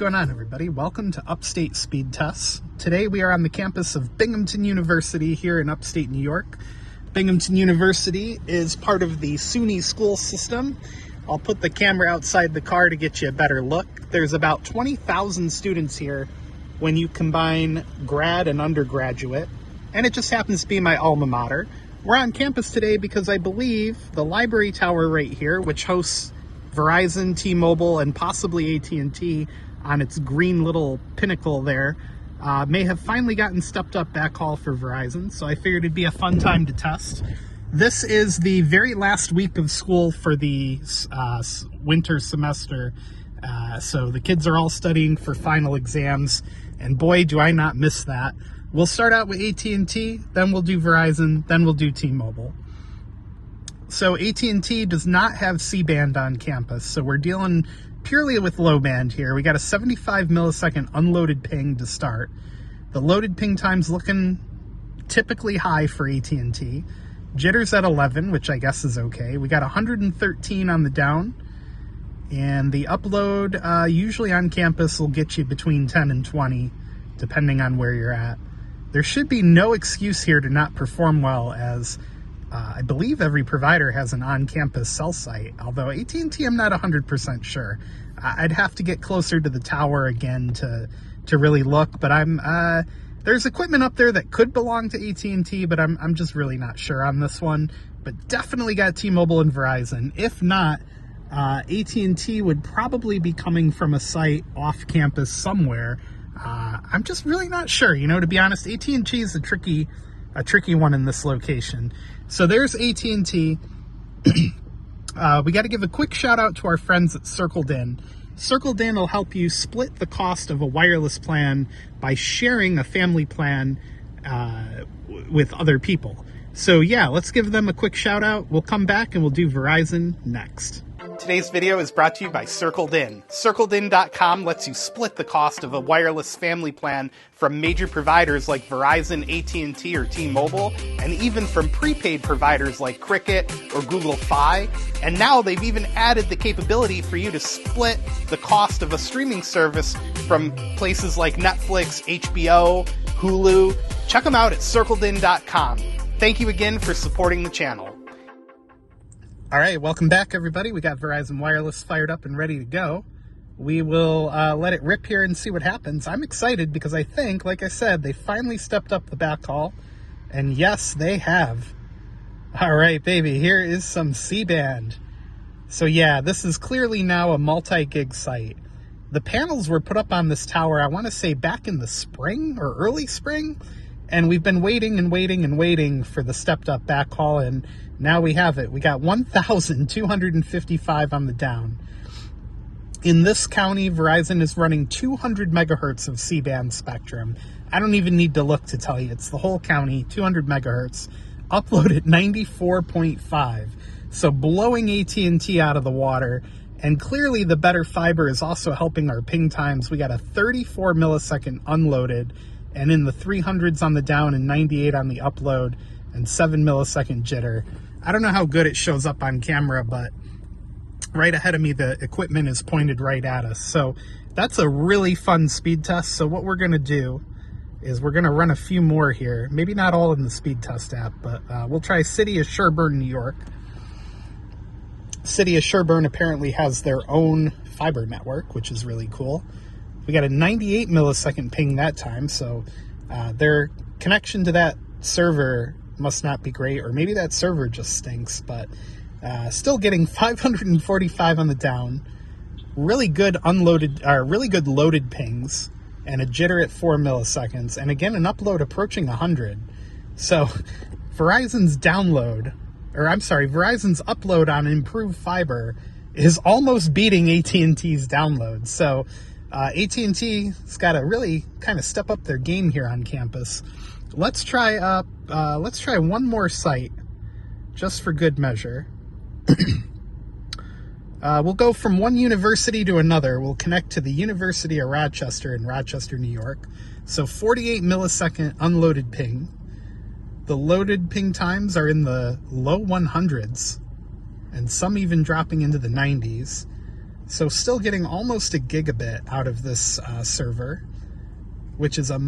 going on, everybody? Welcome to Upstate Speed Tests. Today we are on the campus of Binghamton University here in upstate New York. Binghamton University is part of the SUNY school system. I'll put the camera outside the car to get you a better look. There's about 20,000 students here when you combine grad and undergraduate, and it just happens to be my alma mater. We're on campus today because I believe the library tower right here, which hosts Verizon, T-Mobile, and possibly AT&T on its green little pinnacle there, may have finally gotten stepped up backhaul for Verizon, so I figured it'd be a fun time to test. This is the very last week of school for the winter semester, so the kids are all studying for final exams, and boy, do I not miss that. We'll start out with AT&T, then we'll do Verizon, then we'll do T-Mobile. So AT&T does not have C-band on campus, so we're dealing purely with low band here. We got a 75 millisecond unloaded ping to start. The loaded ping time's looking typically high for AT&T. Jitter's at 11, which I guess is okay. We got 113 on the down, and the upload usually on campus will get you between 10 and 20, depending on where you're at. There should be no excuse here to not perform well, as I believe every provider has an on-campus cell site, although AT&T I'm not 100% sure. I'd have to get closer to the tower again to really look, but there's equipment up there that could belong to AT&T, but I'm just really not sure on this one. But definitely got T-Mobile and Verizon. If not, AT&T would probably be coming from a site off campus somewhere. I'm just really not sure, to be honest. AT&T is a tricky one in this location. So there's AT&T. We got to give a quick shout out to our friends at CircledIn. CircledIn will help you split the cost of a wireless plan by sharing a family plan with other people. So yeah, let's give them a quick shout out. We'll come back and we'll do Verizon next. Today's video is brought to you by CircledIn. CircledIn.com lets you split the cost of a wireless family plan from major providers like Verizon, AT&T, or T-Mobile, and even from prepaid providers like Cricket or Google Fi. And now they've even added the capability for you to split the cost of a streaming service from places like Netflix, HBO, Hulu. Check them out at CircledIn.com. Thank you again for supporting the channel. All right, welcome back, everybody. We got Verizon Wireless fired up and ready to go. We will let it rip here and see what happens. I'm excited because I think, like I said, they finally stepped up the backhaul. And yes, they have. All right, baby, here is some C-band. So yeah, this is clearly now a multi-gig site. The panels were put up on this tower, I want to say back in the spring or early spring. And we've been waiting and waiting and waiting for the stepped up backhaul, and now we have it. We got 1,255 on the down. In this county, Verizon is running 200 megahertz of C-band spectrum. I don't even need to look to tell you. It's the whole county, 200 megahertz. Upload at 94.5. So blowing AT&T out of the water. And clearly the better fiber is also helping our ping times. We got a 34 millisecond unloaded, and in the 300s on the down and 98 on the upload, and 7 millisecond jitter. I don't know how good it shows up on camera, but right ahead of me, the equipment is pointed right at us. So that's a really fun speed test. So what we're going to do is we're going to run a few more here. Maybe not all in the speed test app, but we'll try City of Sherburne, New York. City of Sherburne apparently has their own fiber network, which is really cool. We got a 98 millisecond ping that time, so their connection to that server must not be great, or maybe that server just stinks, but still getting 545 on the down. Really good loaded pings, and a jitter at 4 milliseconds, and again an upload approaching 100. So Verizon's upload on improved fiber is almost beating AT&T's download. So AT&T's got to really kind of step up their game here on campus. Let's try one more site, just for good measure. We'll go from one university to another. We'll connect to the University of Rochester in Rochester, New York. So 48 millisecond unloaded ping. The loaded ping times are in the low 100s, and some even dropping into the 90s. So still getting almost a gigabit out of this server, which is a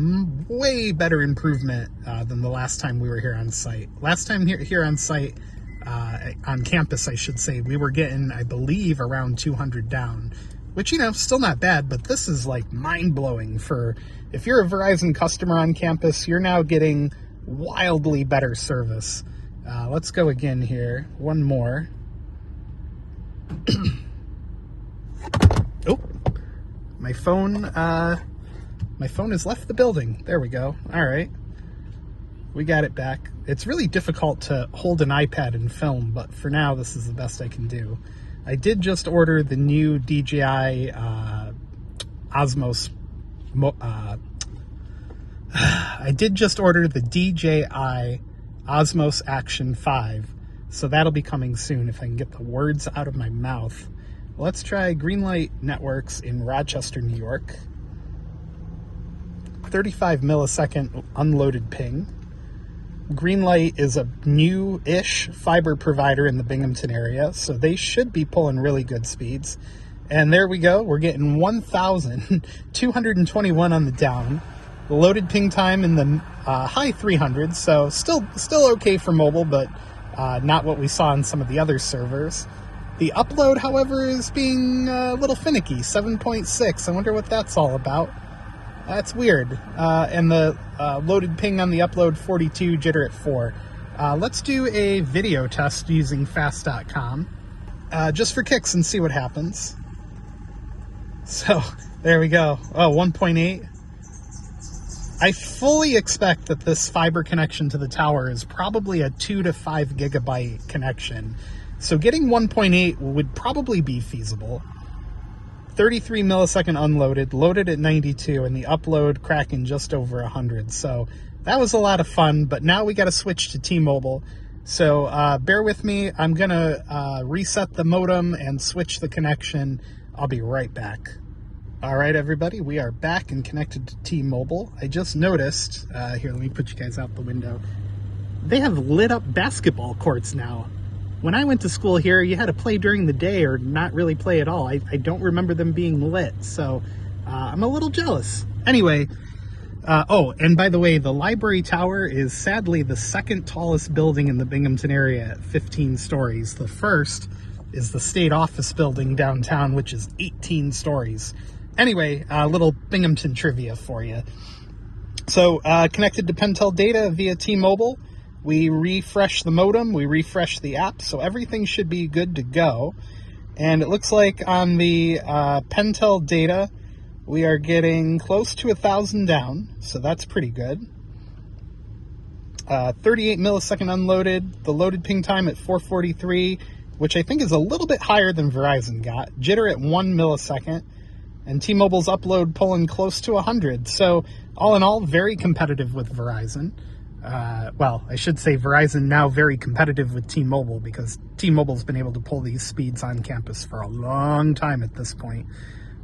way better improvement than the last time we were here on site. Last time here on site, on campus, I should say, we were getting, I believe, around 200 down, which, you know, still not bad, but this is like mind-blowing for, if you're a Verizon customer on campus, you're now getting wildly better service. Let's go again here. One more. Oh, my phone has left the building. There we go. All right. We got it back. It's really difficult to hold an iPad and film, but for now, this is the best I can do. I did just order the new DJI Osmos. I did just order the DJI Osmos Action 5, so that'll be coming soon if I can get the words out of my mouth. Let's try Greenlight Networks in Rochester, New York. 35 millisecond unloaded ping. Greenlight is a new-ish fiber provider in the Binghamton area, so they should be pulling really good speeds. And there we go. We're getting 1,221 on the down. The loaded ping time in the high 300s, so still okay for mobile, but not what we saw on some of the other servers. The upload, however, is being a little finicky, 7.6. I wonder what that's all about. That's weird. And the loaded ping on the upload, 42, jitter at 4. Let's do a video test using fast.com, just for kicks and see what happens. So, there we go. Oh, 1.8. I fully expect that this fiber connection to the tower is probably a 2 to 5 gigabyte connection. So getting 1.8 would probably be feasible. 33 millisecond unloaded, loaded at 92, and the upload cracking just over 100. So that was a lot of fun, but now we got to switch to T-Mobile. So bear with me. I'm going to reset the modem and switch the connection. I'll be right back. All right, everybody, we are back and connected to T-Mobile. I just noticed, here, let me put you guys out the window. They have lit up basketball courts now. When I went to school here, you had to play during the day or not really play at all. I don't remember them being lit, so I'm a little jealous. Anyway, oh, and by the way, the library tower is sadly the second tallest building in the Binghamton area at 15 stories. The first is the state office building downtown, which is 18 stories. Anyway, a little Binghamton trivia for you. So, connected to Pentel data via T-Mobile. We refresh the modem, we refresh the app, so everything should be good to go. And it looks like on the Pentel data, we are getting close to 1,000 down, so that's pretty good. 38 millisecond unloaded, the loaded ping time at 443, which I think is a little bit higher than Verizon got. Jitter at 1 millisecond, and T-Mobile's upload pulling close to 100. So all in all, very competitive with Verizon. Well, I should say Verizon now very competitive with T-Mobile, because T-Mobile's been able to pull these speeds on campus for a long time at this point.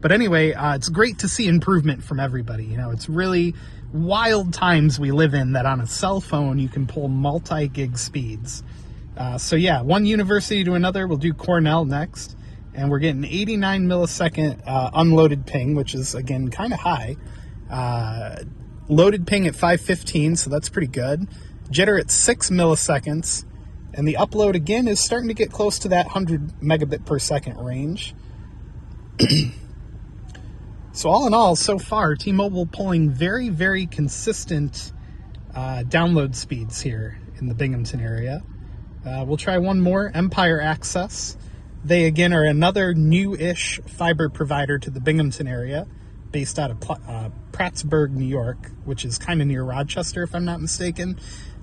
But anyway, it's great to see improvement from everybody. You know, it's really wild times we live in that on a cell phone you can pull multi-gig speeds. So yeah, one university to another. We'll do Cornell next. And we're getting 89 millisecond unloaded ping, which is, again, kind of high. Loaded ping at 515, so that's pretty good. Jitter at 6 milliseconds. And the upload, again, is starting to get close to that 100 megabit per second range. So all in all, so far, T-Mobile pulling very, very consistent download speeds here in the Binghamton area. We'll try one more, Empire Access. They, again, are another new-ish fiber provider to the Binghamton area, based out of Prattsburgh, New York, which is kind of near Rochester, if I'm not mistaken.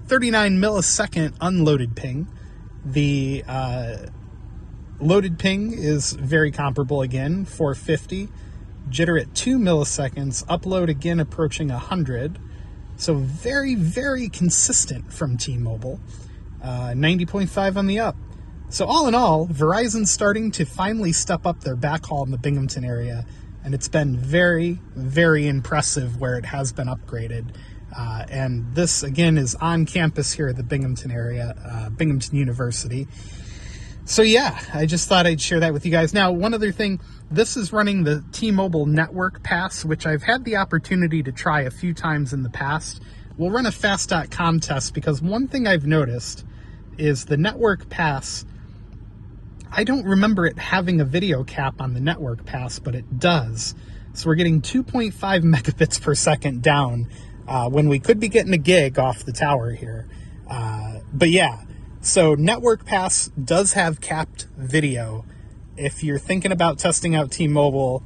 39 millisecond unloaded ping. The loaded ping is very comparable again, 450. Jitter at 2 milliseconds. Upload again approaching 100. So very, very consistent from T-Mobile. 90.5 on the up. So all in all, Verizon's starting to finally step up their backhaul in the Binghamton area, and it's been very, very impressive where it has been upgraded. And this, again, is on campus here at the Binghamton area, Binghamton University. So yeah, I just thought I'd share that with you guys. Now, one other thing, This is running the T-Mobile Network Pass, which I've had the opportunity to try a few times in the past. We'll run a fast.com test because one thing I've noticed is the Network Pass, I don't remember it having a video cap on the Network Pass, but it does. So we're getting 2.5 megabits per second down when we could be getting a gig off the tower here. But yeah, so Network Pass does have capped video. If you're thinking about testing out T-Mobile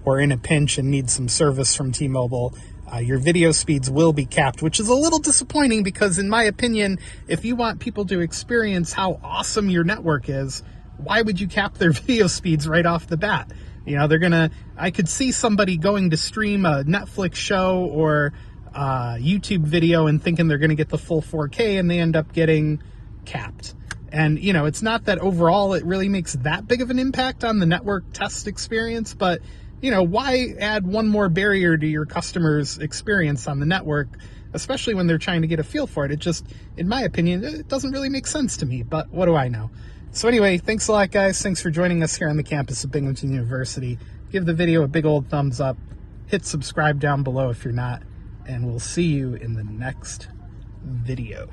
or in a pinch and need some service from T-Mobile, your video speeds will be capped, which is a little disappointing because, in my opinion, if you want people to experience how awesome your network is, why would you cap their video speeds right off the bat? You know, I could see somebody going to stream a Netflix show or YouTube video and thinking they're going to get the full 4K and they end up getting capped. And, you know, it's not that overall it really makes that big of an impact on the network test experience, but, you know, why add one more barrier to your customers' experience on the network, especially when they're trying to get a feel for it? It just, in my opinion, it doesn't really make sense to me, but what do I know? So anyway, thanks a lot, guys. Thanks for joining us here on the campus of Binghamton University. Give the video a big old thumbs up. Hit subscribe down below if you're not, and we'll see you in the next video.